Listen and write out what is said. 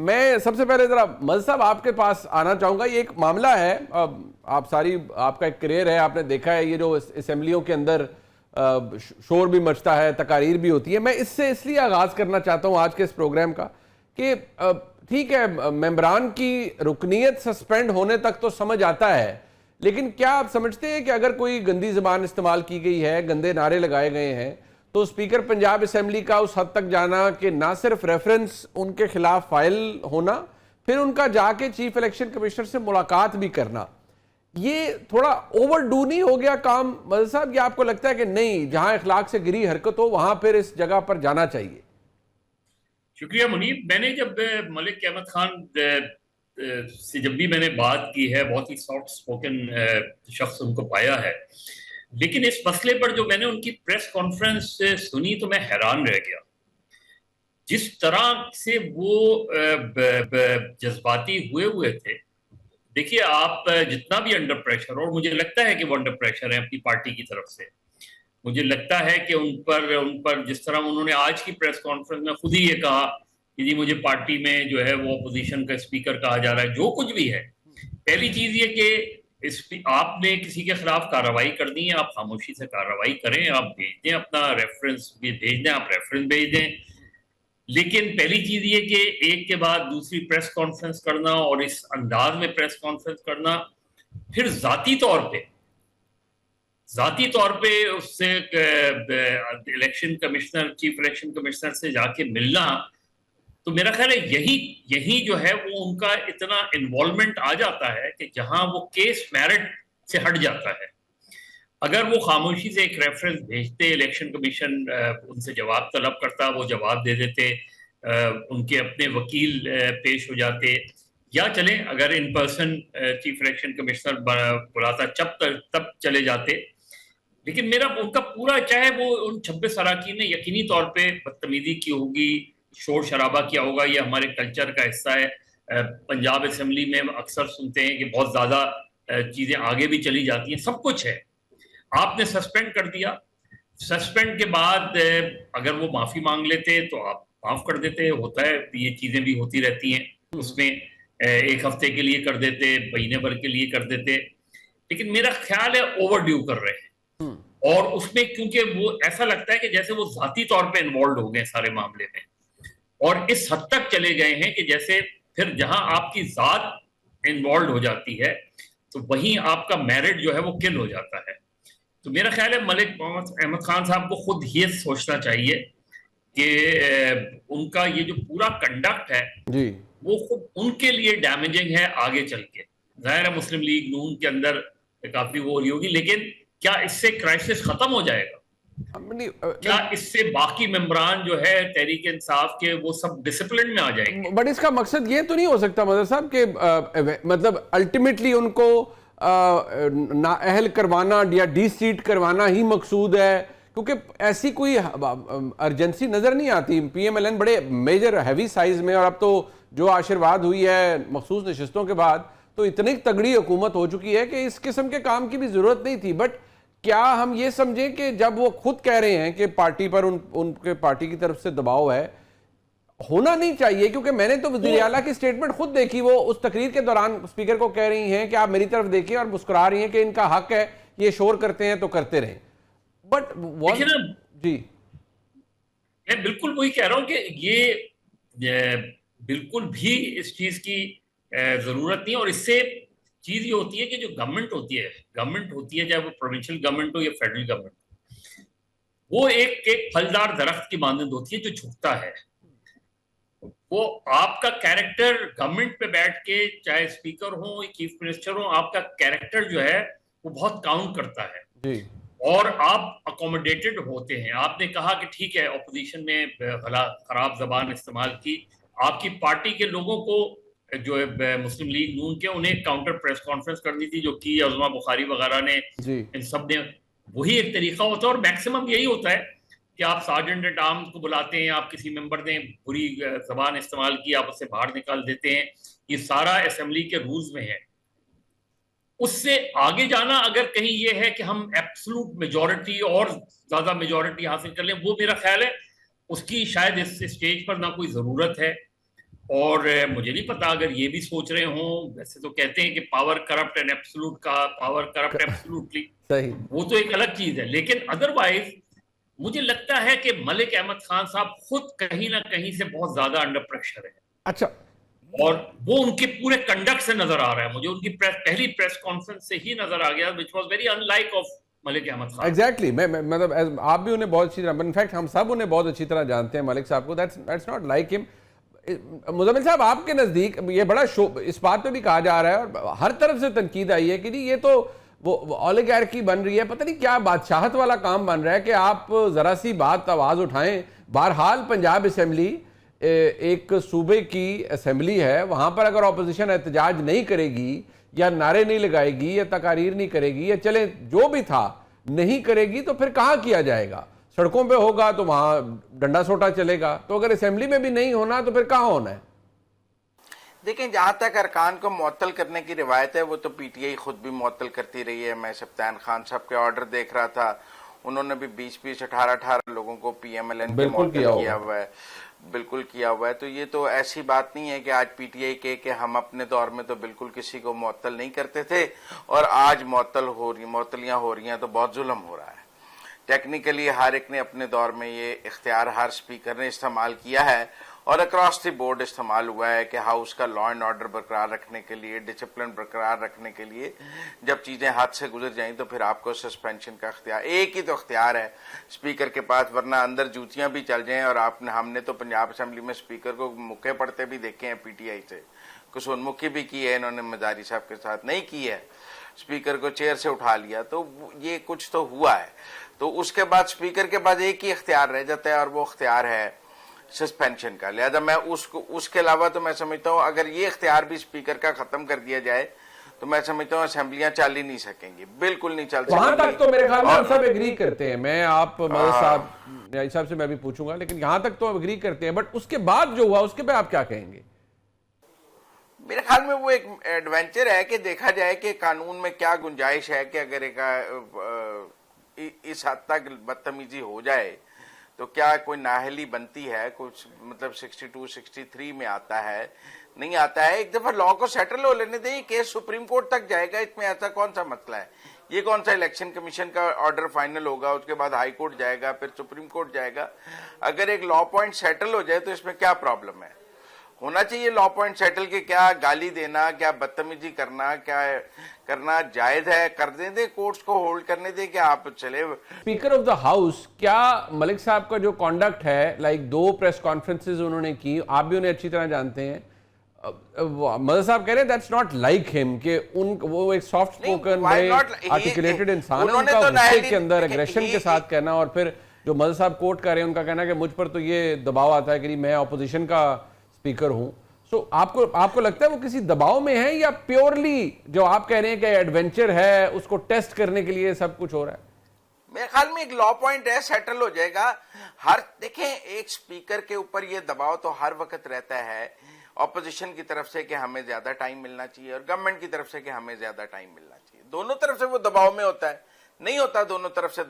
میں سب سے پہلے ذرا مزید صاحب آپ کے پاس آنا چاہوں گا. یہ ایک معاملہ ہے, آپ کا ایک کریئر ہے, آپ نے دیکھا ہے یہ جو اسمبلیوں کے اندر شور بھی مچتا ہے, تقاریر بھی ہوتی ہے. میں اس لیے آغاز کرنا چاہتا ہوں آج کے اس پروگرام کا کہ ٹھیک ہے ممبران کی رکنیت سسپینڈ ہونے تک تو سمجھ آتا ہے, لیکن کیا آپ سمجھتے ہیں کہ اگر کوئی گندی زبان استعمال کی گئی ہے, گندے نعرے لگائے گئے ہیں, تو اسپیکر پنجاب اسمبلی کا اس حد تک جانا کہ نہ صرف ریفرنس ان کے خلاف فائل ہونا, پھر ان کا جا کے چیف الیکشن کمشنر سے ملاقات بھی کرنا, یہ تھوڑا اوور ڈو نہیں ہو گیا کام مدد صاحب؟ یہ آپ کو لگتا ہے کہ نہیں, جہاں اخلاق سے گری حرکت ہو وہاں پھر اس جگہ پر جانا چاہیے؟ شکریہ منیب. میں نے جب ملک احمد خان سے جب بھی میں نے بات کی ہے, بہت ہی سافٹ سپوکن شخص ان کو پایا ہے, لیکن اس مسئلے پر جو میں نے ان کی پریس کانفرنس سنی تو میں حیران رہ گیا. جس طرح سے وہ جذباتی ہوئے تھے. دیکھیے آپ جتنا بھی انڈر پریشر, اور مجھے لگتا ہے کہ وہ انڈر پریشر ہیں اپنی پارٹی کی طرف سے, مجھے لگتا ہے کہ ان پر جس طرح انہوں نے آج کی پریس کانفرنس میں خود ہی یہ کہا کہ جی مجھے پارٹی میں جو ہے وہ اپوزیشن کا اسپیکر کہا جا رہا ہے, جو کچھ بھی ہے. پہلی چیز یہ کہ آپ نے کسی کے خلاف کارروائی کرنی ہے, آپ خاموشی سے کارروائی کریں, آپ بھیج دیں اپنا ریفرنس بھی بھیج دیں, آپ ریفرنس بھیج دیں. لیکن پہلی چیز یہ کہ ایک کے بعد دوسری پریس کانفرنس کرنا اور اس انداز میں پریس کانفرنس کرنا, پھر ذاتی طور پہ اس سے election commissioner, chief election commissioner سے جا کے ملنا, تو میرا خیال ہے یہی جو ہے وہ ان کا اتنا انوالومنٹ آ جاتا ہے کہ جہاں وہ کیس میرٹ سے ہٹ جاتا ہے. اگر وہ خاموشی سے ایک ریفرنس بھیجتے, الیکشن کمیشن ان سے جواب طلب کرتا, وہ جواب دے دیتے, ان کے اپنے وکیل پیش ہو جاتے, یا چلیں اگر in person chief election commissioner بلاتا تب چلے جاتے. لیکن میرا ان کا پورا, چاہے وہ ان 26 اراکین نے یقینی طور پہ بدتمیزی کی ہوگی, شور شرابہ کیا ہوگا, یہ ہمارے کلچر کا حصہ ہے. پنجاب اسمبلی میں اکثر سنتے ہیں کہ بہت زیادہ چیزیں آگے بھی چلی جاتی ہیں, سب کچھ ہے. آپ نے سسپینڈ کر دیا, سسپینڈ کے بعد اگر وہ معافی مانگ لیتے تو آپ معاف کر دیتے, ہوتا ہے یہ چیزیں بھی ہوتی رہتی ہیں. اس میں ایک ہفتے کے لیے کر دیتے, مہینے بھر کے لیے کر دیتے, لیکن میرا خیال ہے اوور ڈیو کر رہے ہیں. اور اس میں کیونکہ وہ ایسا لگتا ہے کہ جیسے وہ ذاتی طور پہ انوالوڈ ہو گئے سارے معاملے میں, اور اس حد تک چلے گئے ہیں کہ جیسے پھر جہاں آپ کی ذات انوالوڈ ہو جاتی ہے تو وہیں آپ کا میرٹ جو ہے وہ کل ہو جاتا ہے. تو میرا خیال ہے ملک احمد خان صاحب کو خود یہ سوچنا چاہیے کہ ان کا یہ جو پورا کنڈکٹ ہے وہ خود ان کے لیے ڈیمیجنگ ہے آگے چل کے. ظاہر ہے مسلم لیگ نون کے اندر کافی وہ ہو ہوگی, لیکن کیا اس سے کرائسس ختم ہو جائے گا؟ کیا اس سے باقی ممبران جو ہے تحریک انصاف کے وہ سب ڈسپلن میں آ جائیں گے؟ بٹ اس کا مقصد یہ تو نہیں ہو سکتا مدر صاحب کہ مطلب الٹیمیٹلی ان کو نااہل کروانا یا ڈی سیٹ کروانا ہی مقصود ہے, کیونکہ ایسی کوئی ارجنسی نظر نہیں آتی. پی ایم ایل این بڑے میجر ہیوی سائز میں, اور اب تو جو آشرواد ہوئی ہے مخصوص نشستوں کے بعد تو اتنی تگڑی حکومت ہو چکی ہے کہ اس قسم کے کام کی بھی ضرورت نہیں تھی. بٹ کیا ہم یہ سمجھیں کہ جب وہ خود کہہ رہے ہیں کہ پارٹی پر ان کے پارٹی کی طرف سے دباؤ ہے, ہونا نہیں چاہیے؟ کیونکہ میں نے تو وزیر اعلیٰ کی سٹیٹمنٹ خود دیکھی, وہ اس تقریر کے دوران اسپیکر کو کہہ رہی ہیں کہ آپ میری طرف دیکھیں اور مسکرا رہی ہیں کہ ان کا حق ہے, یہ شور کرتے ہیں تو کرتے رہیں. بٹ جی میں بالکل وہی کہہ رہا ہوں کہ یہ بالکل بھی اس چیز کی ضرورت نہیں. اور اس سے چیز یہ ہوتی ہے کہ جو گورنمنٹ ہوتی ہے چاہے وہ پروونشل گورنمنٹ ہو یا فیڈرل گورنمنٹ, وہ ایک پھلدار درخت کی مانند ہوتی ہے جو جھکتا ہے. وہ آپ کا کیریکٹر گورنمنٹ پہ بیٹھ کے, چاہے اسپیکر ہوں چیف منسٹر ہوں, آپ کا کیریکٹر جو ہے وہ بہت کاؤنٹ کرتا ہے اور آپ اکوموڈیٹڈ ہوتے ہیں. آپ نے کہا کہ ٹھیک ہے اپوزیشن نے خراب زبان استعمال کی, آپ کی پارٹی کے لوگوں کو جو مسلم لیگ نون کے, انہیں کاؤنٹر پریس کانفرنس کرنی تھی, جو کی عظمہ بخاری وغیرہ نے, ان سب نے. وہی ایک طریقہ ہوتا ہے, اور میکسیمم یہی ہوتا ہے کہ آپ سارجنٹ ایٹ آرمز کو بلاتے ہیں, آپ کسی ممبر نے بری زبان استعمال کی, آپ اسے باہر نکال دیتے ہیں. یہ سارا اسمبلی کے رولز میں ہے. اس سے آگے جانا اگر کہیں یہ ہے کہ ہم ایبسلوٹ میجورٹی اور زیادہ میجورٹی حاصل کر لیں, وہ میرا خیال ہے اس کی شاید اس اسٹیج پر نہ کوئی ضرورت ہے. اور مجھے نہیں پتا اگر یہ بھی سوچ رہے ہوں، ویسے تو کہتے ہیں کہ پاور کرپٹ اینڈ ایبسولوٹ کا پاور کرپٹ ایبسولوٹلی، صحیح. وہ تو ایک الگ چیز ہے، لیکن ادروائز مجھے لگتا ہے کہ ملک احمد خان صاحب خود کہیں نہ کہیں سے بہت زیادہ انڈر پریشر ہے، اچھا. اور وہ ان کے پورے کنڈکٹ سے نظر آ رہا ہے. مجھے ان کی پہلی پریس کانفرنس سے ہی نظر آ گیا which was very unlike of Malik Ahmad Khan. Exactly. میں مطلب آپ بھی انہیں بہت اچھی طرح، انفیکٹ ہم سب انہیں بہت اچھی طرح جانتے ہیں ملک صاحب کو. دیٹس ناٹ لائک ہم. مزمل صاحب آپ کے نزدیک یہ بڑا اس بات پہ بھی کہا جا رہا ہے اور ہر طرف سے تنقید آئی ہے کہ جی یہ تو وہ اولیگارکی بن رہی ہے، پتہ نہیں کیا بادشاہت والا کام بن رہا ہے کہ آپ ذرا سی بات آواز اٹھائیں. بہرحال پنجاب اسمبلی ایک صوبے کی اسمبلی ہے، وہاں پر اگر اپوزیشن احتجاج نہیں کرے گی یا نعرے نہیں لگائے گی یا تقاریر نہیں کرے گی یا چلیں جو بھی تھا نہیں کرے گی تو پھر کہاں کیا جائے گا؟ سڑکوں پہ ہوگا تو وہاں ڈنڈا سوٹا چلے گا. تو اگر اسمبلی میں بھی نہیں ہونا تو پھر کہاں ہونا ہے؟ دیکھیں، جہاں تک ارکان کو معطل کرنے کی روایت ہے وہ تو پی ٹی آئی خود بھی معطل کرتی رہی ہے. میں سبطین خان صاحب کے آرڈر دیکھ رہا تھا، انہوں نے بھی 20 18 لوگوں کو پی ایم ایل این کے معطل کیا ہوا ہے. بالکل کیا ہوا ہے. تو یہ تو ایسی بات نہیں ہے کہ آج پی ٹی آئی کہ ہم اپنے دور میں تو بالکل کسی کو معطل نہیں کرتے تھے اور آج معطلیاں ہو رہی ہیں تو بہت ظلم ہو رہا ہے. ٹیکنیکلی ہر ایک نے اپنے دور میں یہ اختیار ہر سپیکر نے استعمال کیا ہے اور اکراس دی بورڈ استعمال ہوا ہے کہ ہاؤس کا لا اینڈ آرڈر برقرار رکھنے کے لیے، ڈسپلن برقرار رکھنے کے لیے جب چیزیں ہاتھ سے گزر جائیں تو پھر آپ کو سسپینشن کا اختیار، ایک ہی تو اختیار ہے سپیکر کے پاس، ورنہ اندر جوتیاں بھی چل جائیں. اور ہم نے تو پنجاب اسمبلی میں سپیکر کو مکے پڑتے بھی دیکھے ہیں پی ٹی آئی سے، قصور مکھی بھی کی ہے انہوں نے، مزاری صاحب کے ساتھ نہیں کی ہے، سپیکر کو چیئر سے اٹھا لیا. تو یہ کچھ تو ہوا ہے. تو اس کے بعد سپیکر کے بعد ایک ہی اختیار رہ جاتا ہے اور وہ اختیار ہے سسپینشن کا. لہذا میں اس کے علاوہ تو میں سمجھتا ہوں اگر یہ اختیار بھی سپیکر کا ختم کر دیا جائے تو میں سمجھتا ہوں اسمبلیاں چل ہی نہیں سکیں گی، بالکل نہیں چل سکیں گی. وہاں تک تو میرے خیال میں ہم سب ایگری کرتے ہیں. میں آپ مدد صاحب سے میں بھی پوچھوں گا، لیکن یہاں تک تو ایگری کرتے ہیں. بٹ اس کے بعد جو ہوا اس کے پہ آپ کیا کہیں گے؟ میرے خیال میں وہ ایک ایڈونچر ہے کہ دیکھا جائے کہ قانون میں کیا گنجائش ہے کہ اگر اس حد تک بدتمیزی ہو جائے تو کیا کوئی نااہلی بنتی ہے. کچھ مطلب 62 63 میں آتا ہے، نہیں آتا ہے. ایک دفعہ لا کو سیٹل ہو لینے دیں. یہ کیس سپریم کورٹ تک جائے گا، اس میں ایسا کون سا مسئلہ ہے؟ یہ کون سا الیکشن کمیشن کا آرڈر فائنل ہوگا، اس کے بعد ہائی کورٹ جائے گا، پھر سپریم کورٹ جائے گا. اگر ایک لا پوائنٹ سیٹل ہو جائے تو اس میں کیا پرابلم ہے؟ ہونا چاہیے لا پوائنٹ سیٹل کے. کیا گالی دینا، کیا بدتمیزی کرنا، کیا کرنا جائز ہے؟ کر دیں کورٹس کو ہولڈ کرنے دیں کہ آپ چلے. اسپیکر آف دا ہاؤس، کیا ملک صاحب کا جو کانڈکٹ ہے، لائک 2 پریس کانفرنسز انہوں نے کی، آپ بھی انہیں اچھی طرح جانتے ہیں، مدد صاحب کہہ رہے ہیں دیٹس ناٹ لائک ہم، کہ وہ ایک سافٹ اسپوکن بڑے آرٹیکولیٹڈ انسان ہے. ان کا غصے کے اندر ایگریشن کے ساتھ کہنا، اور پھر جو مدد صاحب کوٹ کر رہے ہیں ان کا کہنا ہے کہ مجھ پر تو یہ دباؤ آتا ہے کہ میں اپوزیشن کا اسپیکر ہوں. سو آپ کو لگتا ہے وہ کسی دباؤ میں ہے یا پیورلی جو آپ کہہ رہے ہیں کہ ایڈونچر ہے اس کو ٹیسٹ کرنے کے لیے سب کچھ ہو رہا ہے؟ میرے خیال میں ایک لا پوائنٹ ہے، سیٹل ہو جائے گا. دیکھیں ایک سپیکر کے اوپر یہ دباؤ تو ہر وقت رہتا ہے، اپوزیشن کی طرف سے کہ ہمیں زیادہ ٹائم ملنا چاہیے اور گورنمنٹ کی طرف سے کہ ہمیں زیادہ ٹائم ملنا چاہیے. دونوں طرف سے وہ دباؤ میں ہوتا ہے، نہیں ہوتا دونوں طرف سے